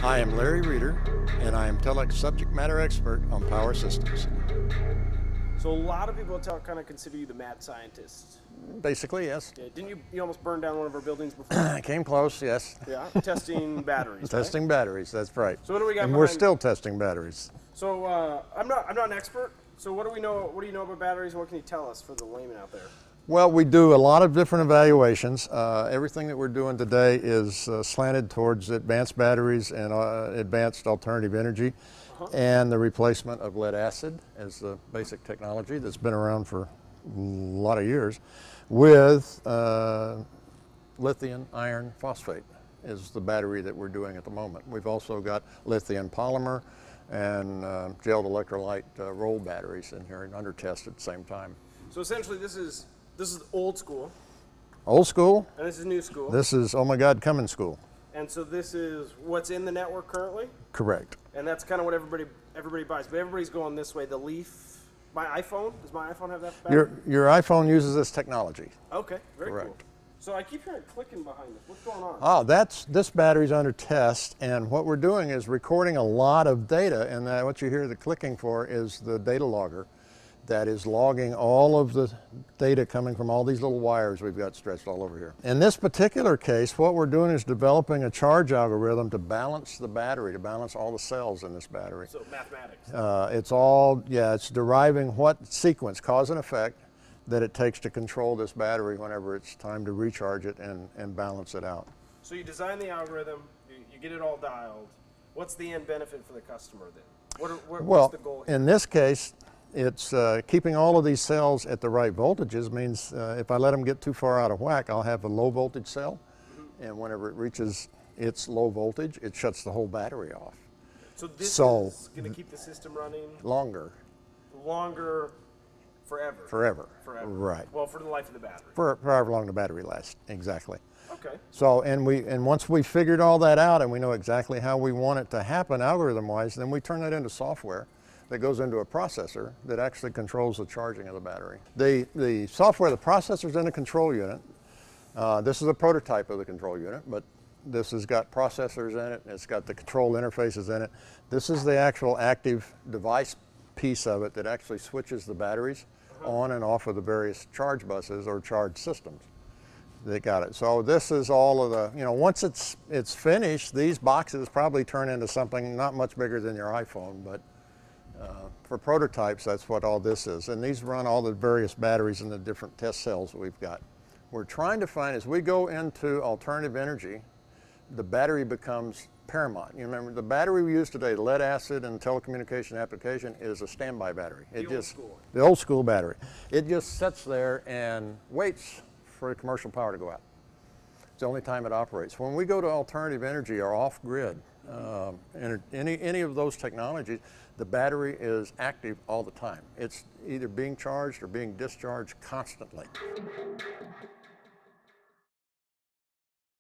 I am Larry Reeder, and I am Telect subject matter expert on power systems. So a lot of people at Telect kind of consider you the mad scientist. Basically, yes. Yeah, didn't you almost burn down one of our buildings before? I came close, yes. Yeah, testing batteries. Testing batteries, that's right. So what do we got? And we're still testing batteries. So I'm not an expert. So what do we know? What do you know about batteries? What can you tell us for the layman out there? Well, we do a lot of different evaluations. Everything that we're doing today is slanted towards advanced batteries and advanced alternative energy, and the replacement of lead acid as the basic technology that's been around for a lot of years, with lithium iron phosphate is the battery that we're doing at the moment. We've also got lithium polymer and gelled electrolyte roll batteries in here and under test at the same time. So essentially this is old school. Old school. And this is new school. This is, oh my God, coming school. And so this is what's in the network currently? Correct. And that's kind of what everybody buys. But everybody's going this way. The Leaf, my iPhone, does my iPhone have that battery? Your iPhone uses this technology. Okay, very Correct. cool. So I keep hearing clicking behind us. What's going on? Oh, this battery's under test, and what we're doing is recording a lot of data, and what you hear the clicking for is the data logger that is logging all of the data coming from all these little wires we've got stretched all over here. In this particular case, what we're doing is developing a charge algorithm to balance the battery, to balance all the cells in this battery. So mathematics. It's deriving what sequence, cause and effect, that it takes to control this battery whenever it's time to recharge it and balance it out. So you design the algorithm, you get it all dialed. What's the end benefit for the customer then? What's the goal here? In this case, it's keeping all of these cells at the right voltages means if I let them get too far out of whack, I'll have a low voltage cell, and whenever it reaches its low voltage, it shuts the whole battery off. So this is going to keep the system running? Longer. Forever? Forever. Right. Well, for the life of the battery. For however long the battery lasts, exactly. Okay. So, and once we figured all that out and we know exactly how we want it to happen algorithm-wise, then we turn that into software that goes into a processor that actually controls the charging of the battery. The software, the processor's in a control unit. This is a prototype of the control unit, but this has got processors in it, it's got the control interfaces in it. This is the actual active device piece of it that actually switches the batteries on and off of the various charge buses or charge systems. They got it. So this is all of the, once it's finished, these boxes probably turn into something not much bigger than your iPhone, but for prototypes, that's what all this is. And these run all the various batteries in the different test cells that we've got. We're trying to find, as we go into alternative energy, the battery becomes paramount. You remember, the battery we use today, lead acid and telecommunication application, is a standby battery. The old school battery. It just sits there and waits for commercial power to go out. It's the only time it operates. When we go to alternative energy or off-grid, any of those technologies, the battery is active all the time. It's either being charged or being discharged constantly.